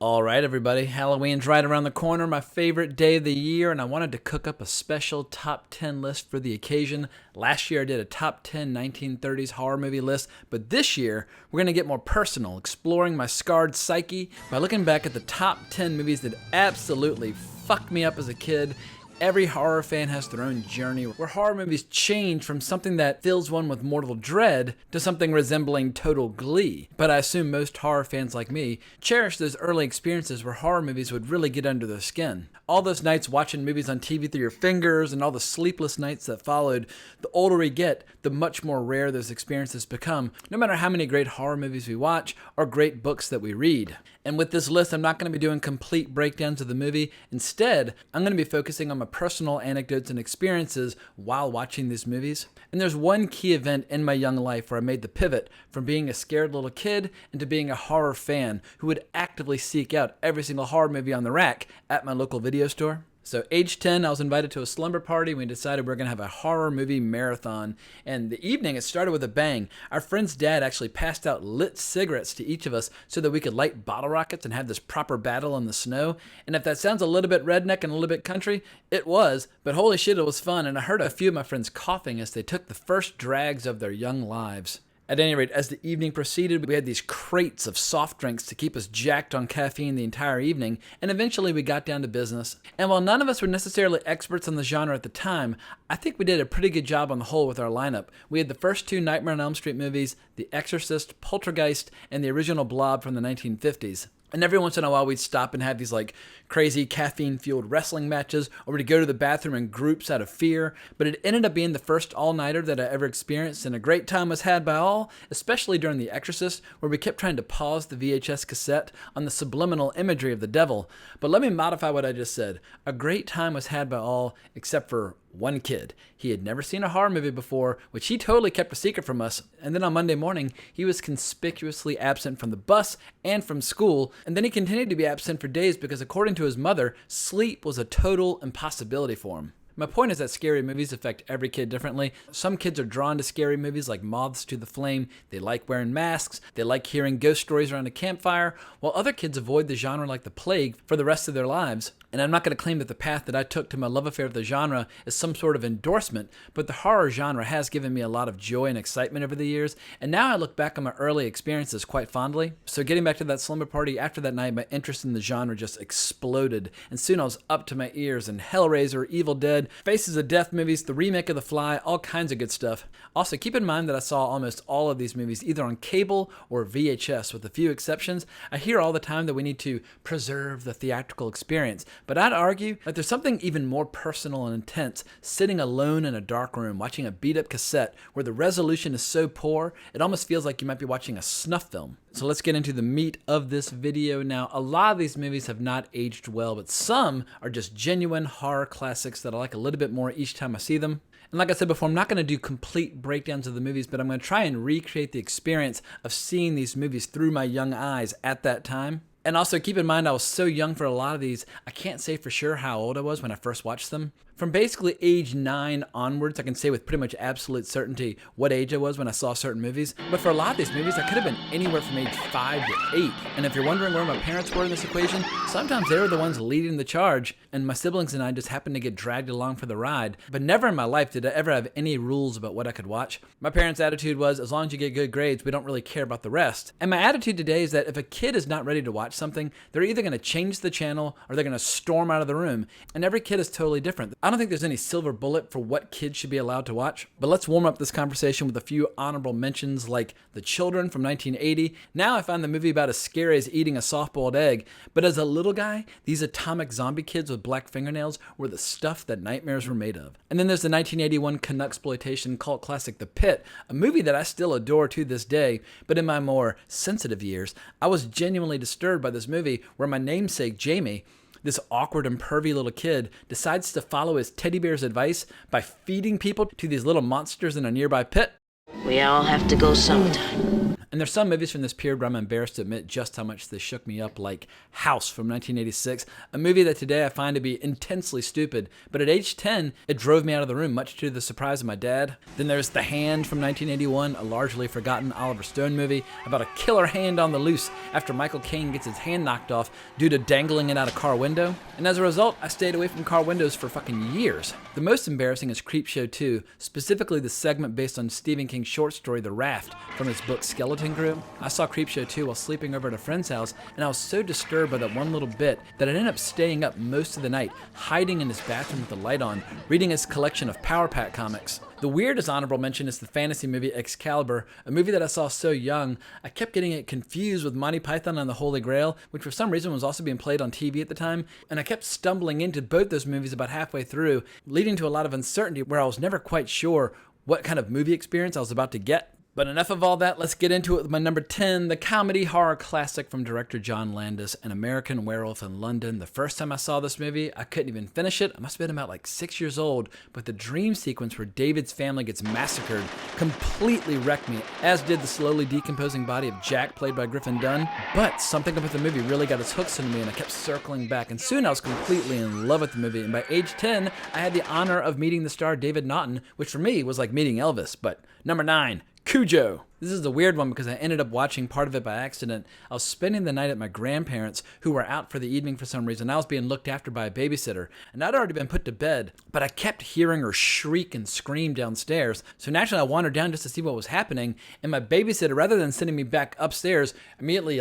All right, everybody, Halloween's right around the corner, my favorite day of the year, and I wanted to cook up a special top 10 list for the occasion. Last year I did a top 10 1930s horror movie list, but this year we're going to get more personal, exploring my scarred psyche by looking back at the top 10 movies that absolutely fucked me up as a kid. Every horror fan has their own journey where horror movies change from something that fills one with mortal dread to something resembling total glee. But I assume most horror fans like me cherish those early experiences where horror movies would really get under their skin. All those nights watching movies on TV through your fingers and all the sleepless nights that followed, the older we get, the much more rare those experiences become, no matter how many great horror movies we watch or great books that we read. And with this list, I'm not going to be doing complete breakdowns of the movie. Instead, I'm going to be focusing on my personal anecdotes and experiences while watching these movies. And there's one key event in my young life where I made the pivot from being a scared little kid into being a horror fan who would actively seek out every single horror movie on the rack at my local video store. So age 10, I was invited to a slumber party. We decided we were going to have a horror movie marathon. And the evening, it started with a bang. Our friend's dad actually passed out lit cigarettes to each of us so that we could light bottle rockets and have this proper battle in the snow. And if that sounds a little bit redneck and a little bit country, it was. But holy shit, it was fun. And I heard a few of my friends coughing as they took the first drags of their young lives. At any rate, as the evening proceeded, we had these crates of soft drinks to keep us jacked on caffeine the entire evening, and eventually we got down to business. And while none of us were necessarily experts on the genre at the time, I think we did a pretty good job on the whole with our lineup. We had the first two Nightmare on Elm Street movies, The Exorcist, Poltergeist, and the original Blob from the 1950s. And every once in a while, we'd stop and have these crazy caffeine-fueled wrestling matches, or we'd go to the bathroom in groups out of fear. But it ended up being the first all-nighter that I ever experienced, and a great time was had by all, especially during The Exorcist, where we kept trying to pause the VHS cassette on the subliminal imagery of the devil. But let me modify what I just said. A great time was had by all, except for one kid. He had never seen a horror movie before, which he totally kept a secret from us. And then on Monday morning, he was conspicuously absent from the bus and from school. And then he continued to be absent for days because, according to his mother, sleep was a total impossibility for him. My point is that scary movies affect every kid differently. Some kids are drawn to scary movies like moths to the flame. They like wearing masks. They like hearing ghost stories around a campfire, while other kids avoid the genre like the plague for the rest of their lives. And I'm not going to claim that the path that I took to my love affair with the genre is some sort of endorsement, but the horror genre has given me a lot of joy and excitement over the years, and now I look back on my early experiences quite fondly. So getting back to that slumber party, after that night, my interest in the genre just exploded, and soon I was up to my ears in Hellraiser, Evil Dead, Faces of Death movies, the remake of The Fly, all kinds of good stuff. Also, keep in mind that I saw almost all of these movies either on cable or VHS, with a few exceptions. I hear all the time that we need to preserve the theatrical experience, but I'd argue that there's something even more personal and intense sitting alone in a dark room watching a beat-up cassette where the resolution is so poor, it almost feels like you might be watching a snuff film. So let's get into the meat of this video now. A lot of these movies have not aged well, but some are just genuine horror classics that I like a little bit more each time I see them. And like I said before, I'm not going to do complete breakdowns of the movies, but I'm going to try and recreate the experience of seeing these movies through my young eyes at that time. And also keep in mind, I was so young for a lot of these, I can't say for sure how old I was when I first watched them. From basically age 9 onwards, I can say with pretty much absolute certainty what age I was when I saw certain movies. But for a lot of these movies, I could have been anywhere from age 5 to 8. And if you're wondering where my parents were in this equation, sometimes they were the ones leading the charge, and my siblings and I just happened to get dragged along for the ride. But never in my life did I ever have any rules about what I could watch. My parents' attitude was, as long as you get good grades, we don't really care about the rest. And my attitude today is that if a kid is not ready to watch something, they're either going to change the channel or they're going to storm out of the room. And every kid is totally different. I don't think there's any silver bullet for what kids should be allowed to watch. But let's warm up this conversation with a few honorable mentions like The Children from 1980. Now I find the movie about as scary as eating a soft-boiled egg. But as a little guy, these atomic zombie kids with black fingernails were the stuff that nightmares were made of. And then there's the 1981 Canucksploitation cult classic The Pit, a movie that I still adore to this day. But in my more sensitive years, I was genuinely disturbed by this movie where my namesake Jamie, this awkward and pervy little kid, decides to follow his teddy bear's advice by feeding people to these little monsters in a nearby pit. We all have to go sometime. And there's some movies from this period where I'm embarrassed to admit just how much they shook me up, like House from 1986, a movie that today I find to be intensely stupid, but at age 10, it drove me out of the room, much to the surprise of my dad. Then there's The Hand from 1981, a largely forgotten Oliver Stone movie about a killer hand on the loose after Michael Caine gets his hand knocked off due to dangling it out a car window. And as a result, I stayed away from car windows for fucking years. The most embarrassing is Creepshow 2, specifically the segment based on Stephen King's short story The Raft from his book Skeleton Crew. I saw Creepshow 2 while sleeping over at a friend's house, and I was so disturbed by that one little bit that I ended up staying up most of the night, hiding in his bathroom with the light on, reading his collection of Power Pack comics. The weirdest honorable mention is the fantasy movie Excalibur, a movie that I saw so young, I kept getting it confused with Monty Python and the Holy Grail, which for some reason was also being played on TV at the time, and I kept stumbling into both those movies about halfway through, leading to a lot of uncertainty where I was never quite sure what kind of movie experience I was about to get. But enough of all that, let's get into it with my number 10, the comedy horror classic from director John Landis, An American Werewolf in London. The first time I saw this movie, I couldn't even finish it. I must have been about like 6 years old, but the dream sequence where David's family gets massacred completely wrecked me, as did the slowly decomposing body of Jack, played by Griffin Dunne. But something about the movie really got its hooks into me, and I kept circling back, and soon I was completely in love with the movie, and by age 10, I had the honor of meeting the star David Naughton, which for me was like meeting Elvis. But number 9, Cujo. This is a weird one because I ended up watching part of it by accident. I was spending the night at my grandparents, who were out for the evening for some reason. I was being looked after by a babysitter, and I'd already been put to bed, but I kept hearing her shriek and scream downstairs. So naturally I wandered down just to see what was happening, and my babysitter, rather than sending me back upstairs, immediately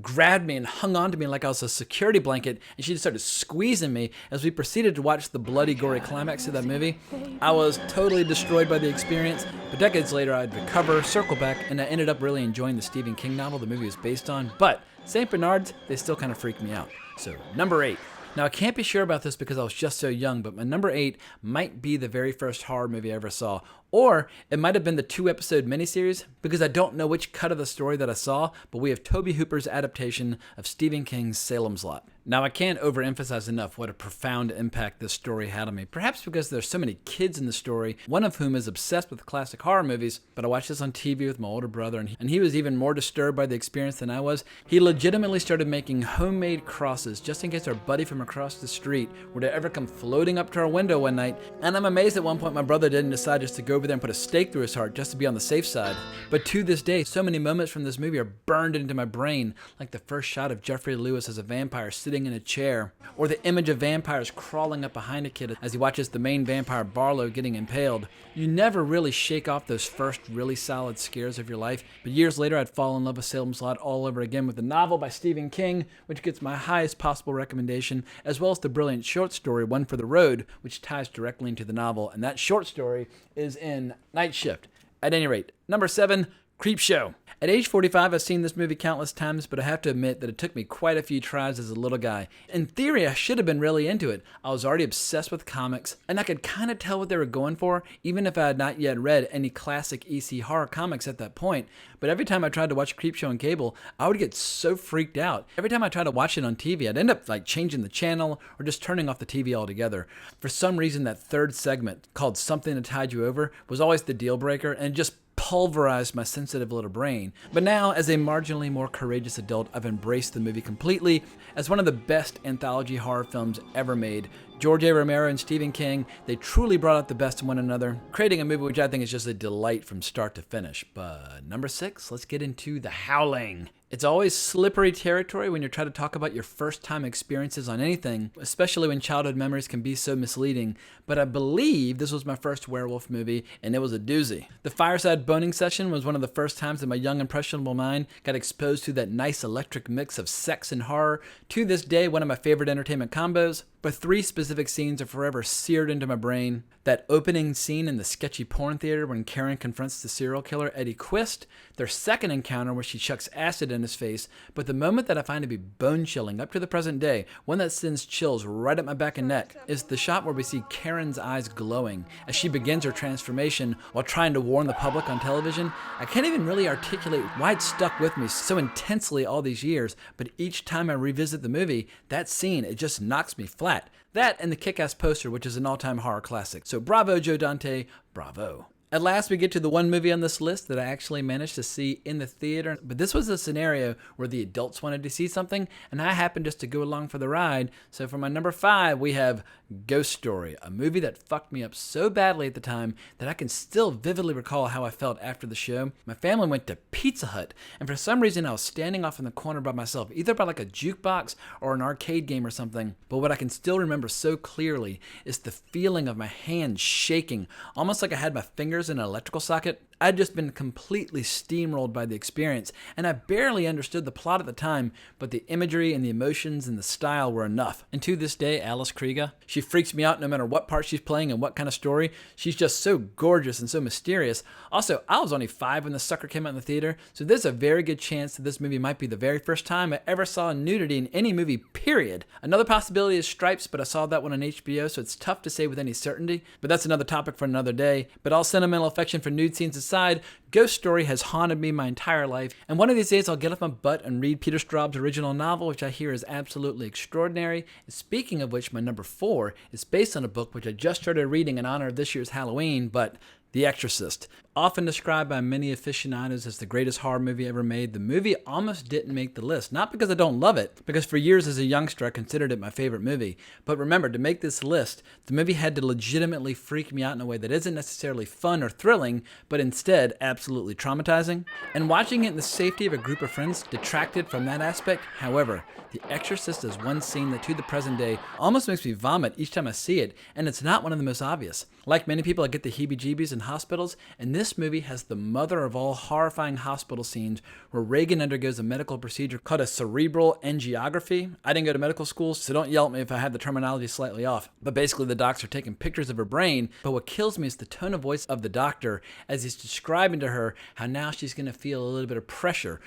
grabbed me and hung onto me like I was a security blanket, and she just started squeezing me as we proceeded to watch the bloody, gory climax of that movie. I was totally destroyed by the experience, but decades later I'd recover, circle back, and I ended up really enjoying the Stephen King novel the movie was based on, but St. Bernards, they still kind of freak me out. So, number 8. Now, I can't be sure about this because I was just so young, but my number 8 might be the very first horror movie I ever saw, or it might have been the 2-episode miniseries, because I don't know which cut of the story that I saw, but we have Tobe Hooper's adaptation of Stephen King's Salem's Lot. Now, I can't overemphasize enough what a profound impact this story had on me, perhaps because there's so many kids in the story, one of whom is obsessed with classic horror movies, but I watched this on TV with my older brother, and he was even more disturbed by the experience than I was. He legitimately started making homemade crosses just in case our buddy from across the street were to ever come floating up to our window one night, and I'm amazed at one point my brother didn't decide just to go over there and put a stake through his heart just to be on the safe side. But to this day, so many moments from this movie are burned into my brain, like the first shot of Jeffrey Lewis as a vampire sitting in a chair, or the image of vampires crawling up behind a kid as he watches the main vampire Barlow getting impaled. You never really shake off those first really solid scares of your life, but years later I'd fall in love with Salem's Lot all over again with the novel by Stephen King, which gets my highest possible recommendation, as well as the brilliant short story One for the Road, which ties directly into the novel, and that short story is in Night Shift. At any rate, number 7, Creepshow. At age 45, I've seen this movie countless times, but I have to admit that it took me quite a few tries as a little guy. In theory, I should have been really into it. I was already obsessed with comics, and I could kind of tell what they were going for, even if I had not yet read any classic EC horror comics at that point. But every time I tried to watch Creepshow on cable, I would get so freaked out. Every time I tried to watch it on TV, I'd end up changing the channel or just turning off the TV altogether. For some reason, that third segment, called Something to Tide You Over, was always the deal breaker, and just pulverized my sensitive little brain. But now, as a marginally more courageous adult, I've embraced the movie completely as one of the best anthology horror films ever made. George A. Romero and Stephen King, they truly brought out the best in one another, creating a movie which I think is just a delight from start to finish. But number 6, let's get into The Howling. It's always slippery territory when you're trying to talk about your first-time experiences on anything, especially when childhood memories can be so misleading, but I believe this was my first werewolf movie, and it was a doozy. The fireside boning session was one of the first times that my young, impressionable mind got exposed to that nice electric mix of sex and horror. To this day, one of my favorite entertainment combos, but 3 specific scenes are forever seared into my brain. That opening scene in the sketchy porn theater when Karen confronts the serial killer Eddie Quist, their second encounter where she chucks acid in his face, but the moment that I find to be bone-chilling up to the present day, one that sends chills right up my back and neck, is the shot where we see Karen's eyes glowing as she begins her transformation while trying to warn the public on television. I can't even really articulate why it stuck with me so intensely all these years, but each time I revisit the movie, that scene, it just knocks me flat. That and the Kick-Ass poster, which is an all-time horror classic. So bravo, Joe Dante, bravo. At last, we get to the one movie on this list that I actually managed to see in the theater. But this was a scenario where the adults wanted to see something, and I happened just to go along for the ride. So for my number 5, we have Ghost Story, a movie that fucked me up so badly at the time that I can still vividly recall how I felt after the show. My family went to Pizza Hut, and for some reason I was standing off in the corner by myself, either by like a jukebox or an arcade game or something. But what I can still remember so clearly is the feeling of my hands shaking, almost like I had my fingers in an electrical socket. I'd just been completely steamrolled by the experience, and I barely understood the plot at the time, but the imagery and the emotions and the style were enough. And to this day, Alice Krige, she freaks me out no matter what part she's playing and what kind of story. She's just so gorgeous and so mysterious. Also, I was only 5 when the sucker came out in the theater, so there's a very good chance that this movie might be the very first time I ever saw nudity in any movie, period. Another possibility is Stripes, but I saw that one on HBO, so it's tough to say with any certainty. But that's another topic for another day. But all sentimental affection for nude scenes aside, Ghost Story has haunted me my entire life, and one of these days I'll get off my butt and read Peter Straub's original novel, which I hear is absolutely extraordinary. And speaking of which, my number 4 is based on a book which I just started reading in honor of this year's Halloween, but The Exorcist. Often described by many aficionados as the greatest horror movie ever made, the movie almost didn't make the list. Not because I don't love it, because for years as a youngster I considered it my favorite movie. But remember, to make this list, the movie had to legitimately freak me out in a way that isn't necessarily fun or thrilling, but instead absolutely traumatizing. And watching it in the safety of a group of friends detracted from that aspect. However, The Exorcist is one scene that to the present day almost makes me vomit each time I see it, and it's not one of the most obvious. Like many people, I get the heebie-jeebies in hospitals, and this movie has the mother of all horrifying hospital scenes where Reagan undergoes a medical procedure called a cerebral angiography. I didn't go to medical school, so don't yell at me if I have the terminology slightly off. But basically the docs are taking pictures of her brain, but what kills me is the tone of voice of the doctor as he's describing to her how now she's going to feel a little bit of pressure.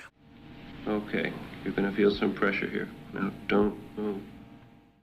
Okay, you're going to feel some pressure here. Now, don't move.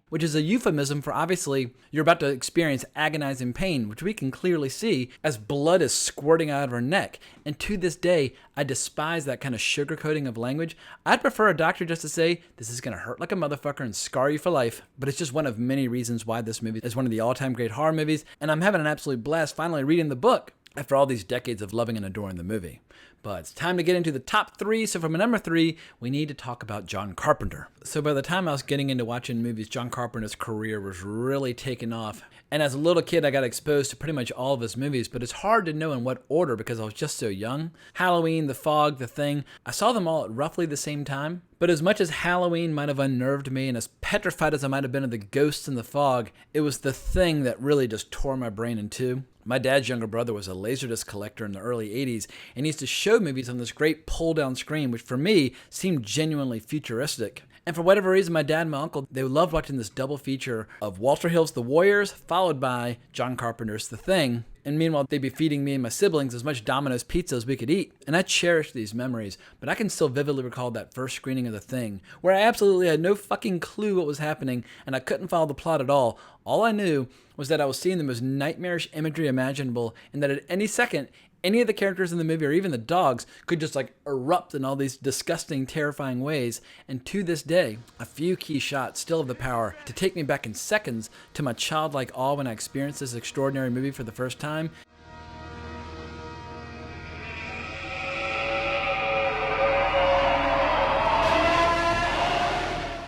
Which is a euphemism for obviously you're about to experience agonizing pain, which we can clearly see as blood is squirting out of her neck. And to this day, I despise that kind of sugarcoating of language. I'd prefer a doctor just to say, this is going to hurt like a motherfucker and scar you for life. But it's just one of many reasons why this movie is one of the all-time great horror movies. And I'm having an absolute blast finally reading the book after all these decades of loving and adoring the movie. But it's time to get into the top 3. So for my number 3, we need to talk about John Carpenter. So by the time I was getting into watching movies, John Carpenter's career was really taking off. And as a little kid, I got exposed to pretty much all of his movies, but it's hard to know in what order because I was just so young. Halloween, The Fog, The Thing, I saw them all at roughly the same time. But as much as Halloween might have unnerved me and as petrified as I might have been of the ghosts in The Fog, it was The Thing that really just tore my brain in two. My dad's younger brother was a Laserdisc collector in the early 80s, and he used to show movies on this great pull-down screen, which for me seemed genuinely futuristic. And for whatever reason, my dad and my uncle, they loved watching this double feature of Walter Hill's The Warriors, followed by John Carpenter's The Thing. And meanwhile, they'd be feeding me and my siblings as much Domino's pizza as we could eat. And I cherish these memories, but I can still vividly recall that first screening of The Thing, where I absolutely had no fucking clue what was happening, and I couldn't follow the plot at all. All I knew was that I was seeing the most nightmarish imagery imaginable, and that at any second, any of the characters in the movie, or even the dogs, could just erupt in all these disgusting, terrifying ways. And to this day, a few key shots still have the power to take me back in seconds to my childlike awe when I experienced this extraordinary movie for the first time.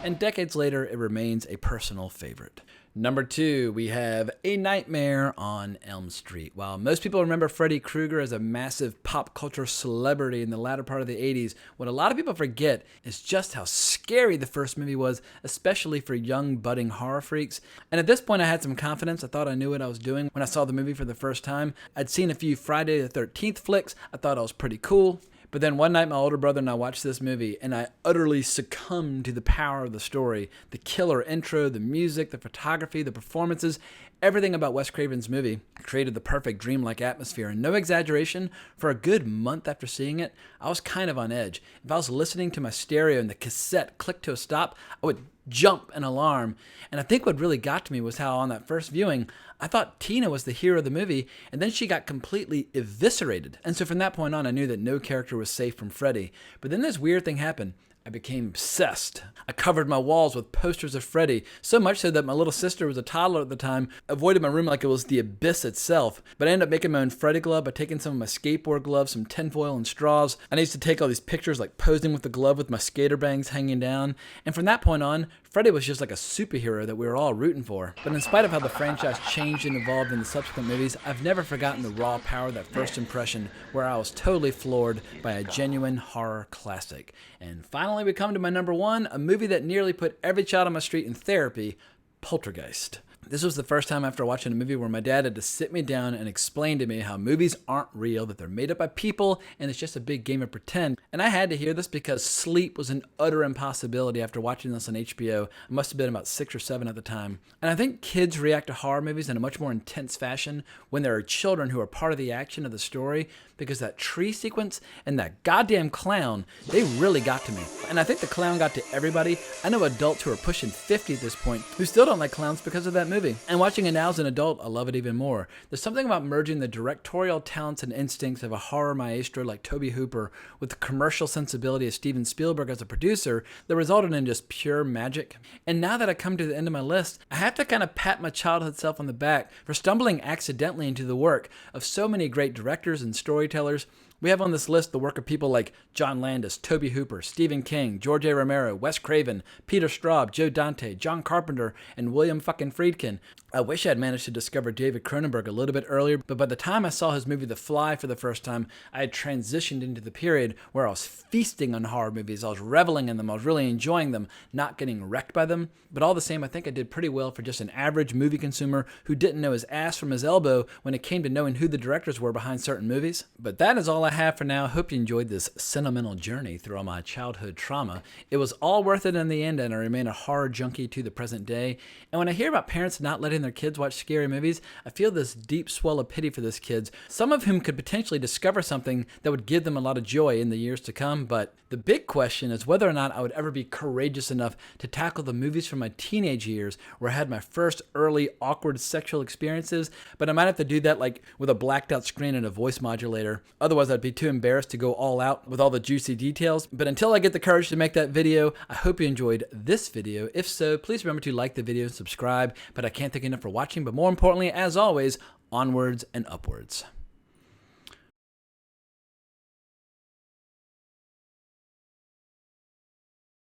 And decades later, it remains a personal favorite. Number 2, we have A Nightmare on Elm Street. While most people remember Freddy Krueger as a massive pop culture celebrity in the latter part of the 80s, what a lot of people forget is just how scary the first movie was, especially for young, budding horror freaks. And at this point, I had some confidence. I thought I knew what I was doing when I saw the movie for the first time. I'd seen a few Friday the 13th flicks. I thought I was pretty cool. But then one night, my older brother and I watched this movie, and I utterly succumbed to the power of the story. The killer intro, the music, the photography, the performances, everything about Wes Craven's movie created the perfect dreamlike atmosphere. And no exaggeration, for a good month after seeing it, I was kind of on edge. If I was listening to my stereo and the cassette clicked to a stop, I would jump in alarm. And I think what really got to me was how on that first viewing, I thought Tina was the hero of the movie, and then she got completely eviscerated. And so from that point on, I knew that no character was safe from Freddy. But then this weird thing happened. I became obsessed. I covered my walls with posters of Freddy, so much so that my little sister, who was a toddler at the time, avoided my room like it was the abyss itself. But I ended up making my own Freddy glove by taking some of my skateboard gloves, some tinfoil and straws. And I used to take all these pictures like posing with the glove with my skater bangs hanging down. And from that point on, Freddy was just like a superhero that we were all rooting for. But in spite of how the franchise changed and evolved in the subsequent movies, I've never forgotten the raw power of that first impression, where I was totally floored by a genuine horror classic. And finally, we come to my number one, a movie that nearly put every child on my street in therapy, Poltergeist. This was the first time after watching a movie where my dad had to sit me down and explain to me how movies aren't real, that they're made up by people, and it's just a big game of pretend. And I had to hear this because sleep was an utter impossibility after watching this on HBO. I must have been about 6 or 7 at the time. And I think kids react to horror movies in a much more intense fashion when there are children who are part of the action of the story, because that tree sequence and that goddamn clown, they really got to me. And I think the clown got to everybody. I know adults who are pushing 50 at this point who still don't like clowns because of that movie. And watching it now as an adult, I love it even more. There's something about merging the directorial talents and instincts of a horror maestro like Tobe Hooper with the commercial sensibility of Steven Spielberg as a producer that resulted in just pure magic. And now that I come to the end of my list, I have to kind of pat my childhood self on the back for stumbling accidentally into the work of so many great directors and storytellers. We have on this list the work of people like John Landis, Tobe Hooper, Stephen King, George A. Romero, Wes Craven, Peter Straub, Joe Dante, John Carpenter, and William fucking Friedkin. I wish I had managed to discover David Cronenberg a little bit earlier, but by the time I saw his movie The Fly for the first time, I had transitioned into the period where I was feasting on horror movies. I was reveling in them. I was really enjoying them, not getting wrecked by them. But all the same, I think I did pretty well for just an average movie consumer who didn't know his ass from his elbow when it came to knowing who the directors were behind certain movies. But that is all I have for now. I hope you enjoyed this sentimental journey through all my childhood trauma. It was all worth it in the end, and I remain a horror junkie to the present day. And when I hear about parents not letting their kids watch scary movies, I feel this deep swell of pity for those kids, some of whom could potentially discover something that would give them a lot of joy in the years to come. But the big question is whether or not I would ever be courageous enough to tackle the movies from my teenage years where I had my first early awkward sexual experiences, but I might have to do that like with a blacked out screen and a voice modulator. Otherwise, I'd be too embarrassed to go all out with all the juicy details. But until I get the courage to make that video, I hope you enjoyed this video. If so, please remember to like the video and subscribe. But I can't thank you enough for watching. But more importantly, as always, onwards and upwards.